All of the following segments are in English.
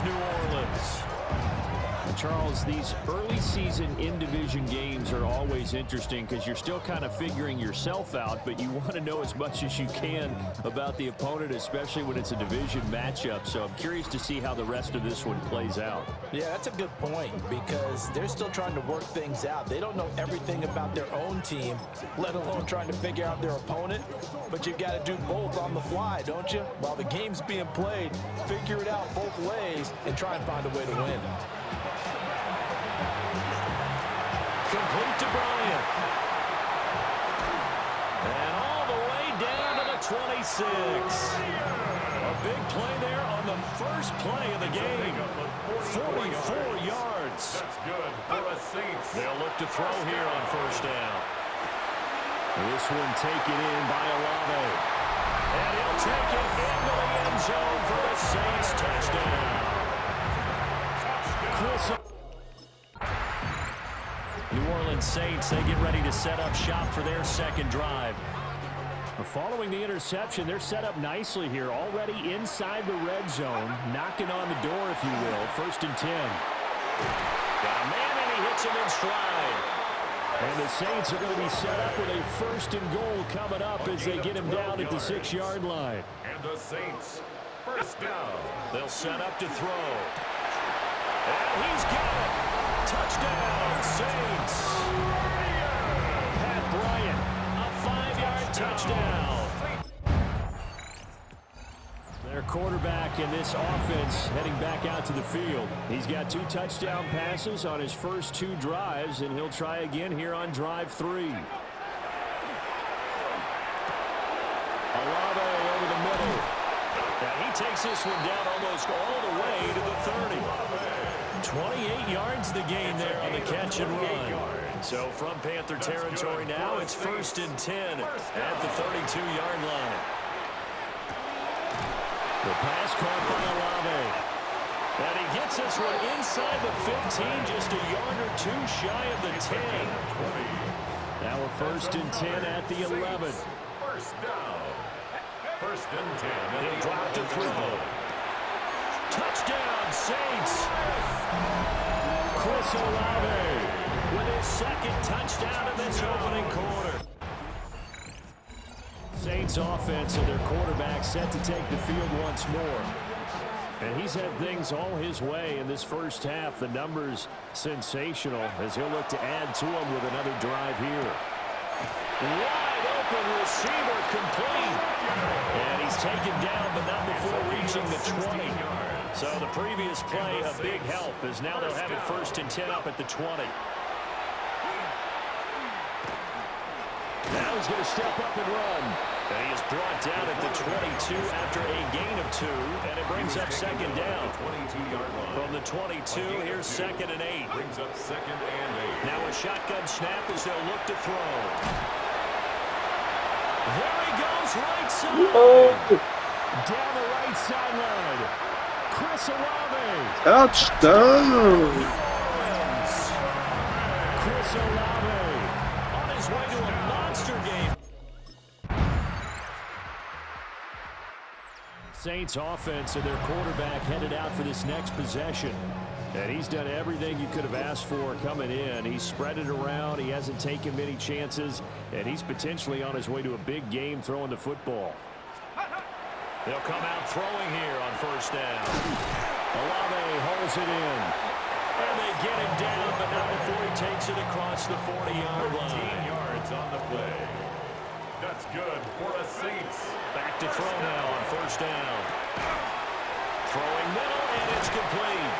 is New Orleans. Charles, these early season in-division games are always interesting because you're still kind of figuring yourself out, but you want to know as much as you can about the opponent, especially when it's a division matchup. So I'm curious to see how the rest of this one plays out. Yeah, that's a good point because they're still trying to work things out. They don't know everything about their own team, let alone trying to figure out their opponent. But you've got to do both on the fly, don't you? While the game's being played, figure it out both ways and try and find a way to win. Complete to Bryant. And all the way down to the 26. A big play there on the first play of the game. 44 yards. That's good for a Saints. They'll look to throw here on first down. This one taken in by Olave. And he'll take it into the end zone for the Saints touchdown. New Orleans Saints, they get ready to set up shop for their second drive. Following the interception, they're set up nicely here, already inside the red zone, knocking on the door, if you will. 1st and 10. Got a man, and he hits him in stride. And the Saints are going to be set up with a 1st and goal coming up as they get him down at the 6-yard line. And the Saints, first down. They'll set up to throw. And he's got it. Touchdown, Saints. Pat Bryant, a 5-yard touchdown. their quarterback in this offense heading back out to the field. He's got 2 touchdown passes on his first 2 drives, and he'll try again here on drive 3. Olave over the middle. And he takes this one down almost all the way to the 30. 28 yards the gain there on the catch and run. So from Panther territory now, it's 1st and 10 at the 32-yard line. The pass caught by Olave. And he gets this one inside the 15, just a yard or 2 shy of the 10. Now a 1st and 10 at the 11. First down. 1st and 10. And he'll drop to throw. Touchdown, Saints. Chris Olave with his 2nd touchdown in this opening quarter. Saints offense and their quarterback set to take the field once more. And he's had things all his way in this first half. The numbers sensational as he'll look to add to them with another drive here. Wide open receiver complete. And he's taken down, but not before reaching the 20. So the previous play, a big help, as now they'll have it 1st and 10 up at the 20. Now he's going to step up and run. And he is brought down at the 22 after a gain of 2, and it brings up 2nd down. From the 22, here's 2nd and 8. Brings up 2nd and 8. Now a shotgun snap as they'll look to throw. There he goes, right side. Down the right sideline. Chris Olave. Touchdown. Chris Olave on his way to a monster game. Saints offense and their quarterback headed out for this next possession. And he's done everything you could have asked for coming in. He's spread it around. He hasn't taken many chances. And he's potentially on his way to a big game throwing the football. They'll come out throwing here on 1st down. Olave holds it in. And they get him down, but not before he takes it across the 40-yard 14 line. yards on the play. That's good for the Saints. Back to throw now on 1st down. Throwing middle, and it's complete.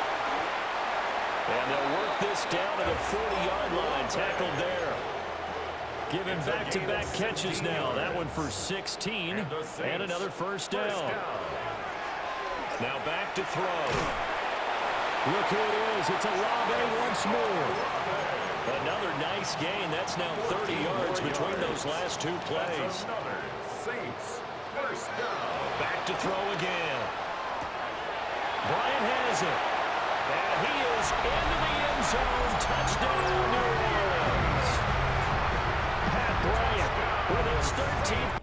And they'll work this down to the 40-yard line. Tackled there. Given back-to-back catches now. That one for 16, and another 1st down. Now back to throw. Look who it is. It's Olave once more. Another nice gain. That's now 30 yards between those last 2 plays. Saints. 1st down. Back to throw again. Bryant has it. And he is into the end zone. Touchdown, New Orleans. Pat Bryant with his 13th.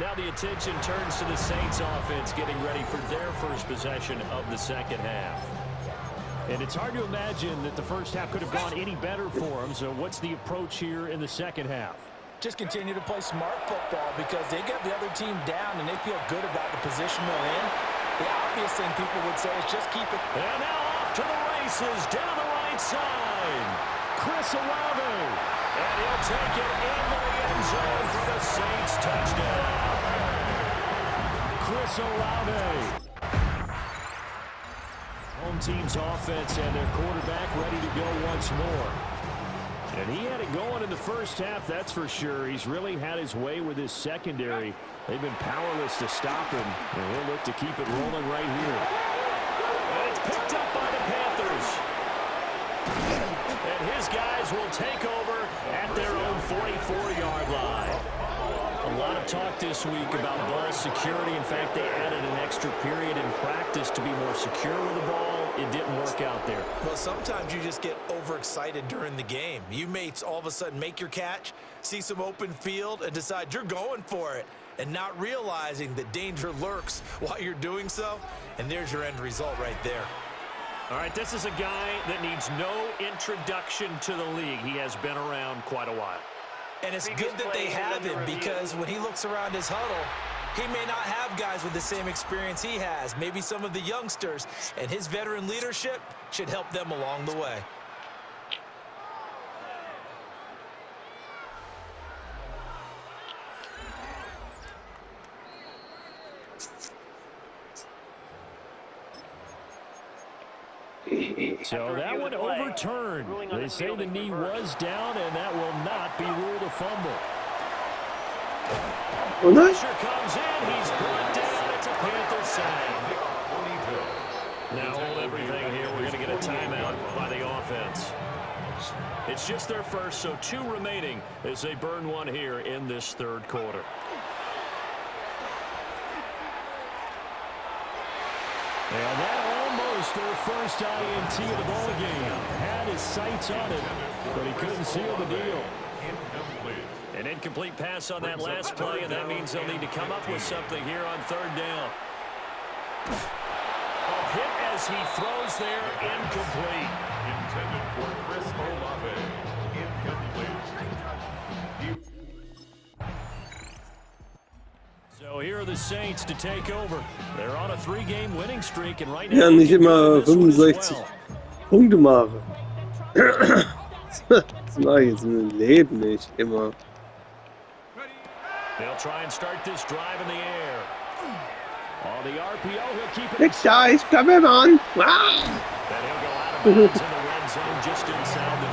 Now now the attention turns to the Saints offense getting ready for their first possession of the second half. And it's hard to imagine that the first half could have gone any better for them. So what's the approach here in the second half? Just continue to play smart football because they got the other team down and they feel good about the position they're in. The obvious thing people would say is just keep it. And now off to the races down the right side. Chris Olave. And he'll take it into the end zone for the Saints touchdown. Chris Olave. Home team's offense and their quarterback ready to go once more. And he had it going in the first half, that's for sure. He's really had his way with his secondary. They've been powerless to stop him, and he'll look to keep it rolling right here. And it's picked up by the Panthers. And his guys will take over at their own 44-yard line. A lot of talk this week about ball security. In fact, they added an extra period in practice to be more secure with the ball. It didn't work out there. Well, sometimes you just get overexcited during the game. You may all of a sudden make your catch, see some open field, and decide you're going for it, and not realizing that danger lurks while you're doing so. And there's your end result right there. All right, this is a guy that needs no introduction to the league. He has been around quite a while. And it's good that they have him because when he looks around his huddle, he may not have guys with the same experience he has, maybe some of the youngsters, and his veteran leadership should help them along the way. So that one overturned. They say the knee was down, and that will not be ruled a fumble. Pressure comes in. He's brought down. It's a Panther side. Now hold everything here. We're going to get a timeout by the offense. It's just their first, so 2 remaining as they burn one here in this third quarter. And that almost their first INT of the ball game. Had his sights on it, but he couldn't seal the deal. An incomplete pass on that last play, and that means they'll need to come up with something here on third down. A hit as he throws there, incomplete. Intended for Chris Olave. Incomplete. So here are the Saints to take over. They're on a 3-game winning streak, and right now... Ja, nicht immer 65 Punkte machen. Das mache ich jetzt im Leben nicht immer. They'll try and start this drive in the air. On the RPO, he'll keep it. Next guys, come on! Then he'll go out of bounds in the red zone just inside the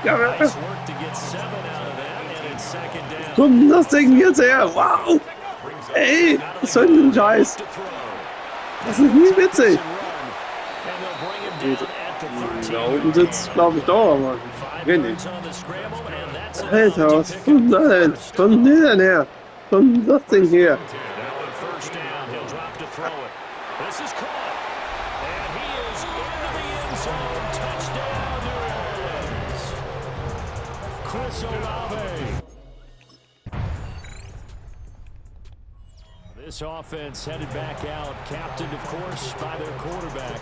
20. Nice work to get 7 out of that, and it's second down. Komm, das Ding jetzt her! Wow! Ey, was soll denn Scheiß? Das ist nie witzig. Da oben sitzt, glaube ich, doch, aber wenig. Alter, was kommt denn? Kommt denn her? Kommt das Ding her? Chris Olave. This offense headed back out, captained, of course, by their quarterback.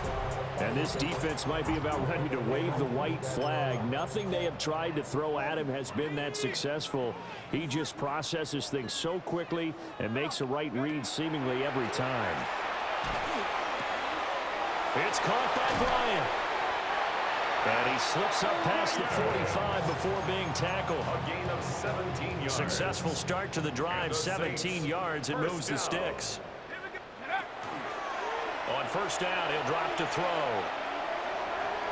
And this defense might be about ready to wave the white flag. Nothing they have tried to throw at him has been that successful. He just processes things so quickly and makes a right read seemingly every time. It's caught by Bryant. And he slips up past the 45 before being tackled. A gain of 17 yards. Successful start to the drive, 17 yards, and moves the sticks. On first down, he'll drop to throw.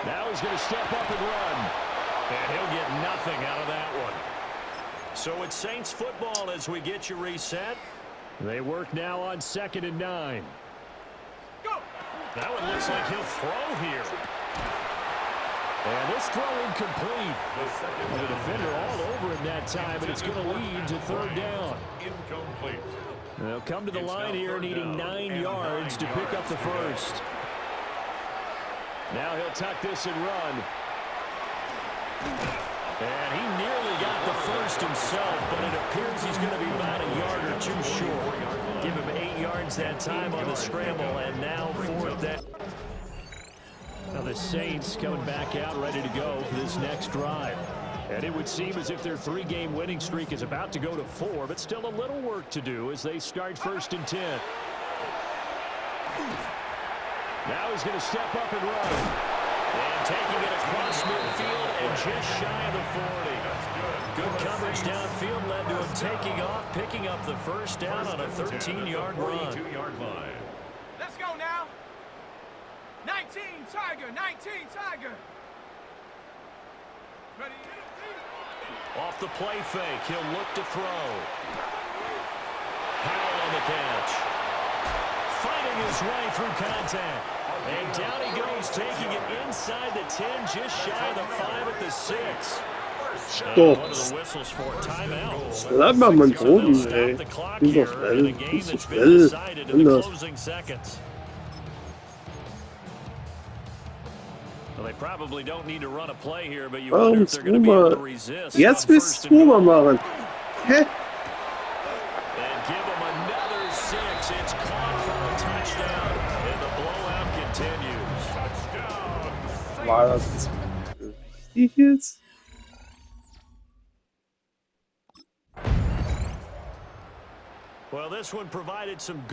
Now he's going to step up and run. And he'll get nothing out of that one. So it's Saints football as we get you reset. They work now on 2nd and 9. Go! That one looks like he'll throw here. And this throw incomplete. The defender all over him that time, and it's going to lead to third down. Incomplete. They'll come to the line here needing 9 yards to pick up the first. Now he'll tuck this and run. And he nearly got the first himself, but it appears he's going to be about a yard or two short. Give him 8 yards that time on the scramble, and now 4th down. Now the Saints coming back out ready to go for this next drive. And it would seem as if their 3-game winning streak is about to go to 4, but still a little work to do as they start 1st and 10. Now he's going to step up and run. And taking it across midfield and just shy of the 40. Good coverage downfield led to him taking off, picking up the first down on a 13-yard run. Let's go now. 19 Tiger, 19 Tiger. Ready? Off the play fake, he'll look to throw. Powell on the catch. Fighting his way through contact. And down he goes, taking it inside the 10, just shy of the 5 at the 6. Doch. One of the whistles for timeout. Bleib mal am Boden, ey. The clock Bin here doch in a schnell. game Bist du that's been schnell? decided in the Anders. closing seconds. Well, they probably don't need to run a play here, but you wonder Warum if they're going to be able to Zweimal? resist. Jetzt on willst first du and mal goal. machen. Hä? And give them another 6. It's caught for a touchdown, and the blowout continues. Touchdown. War das wichtig jetzt? Well, this one provided some good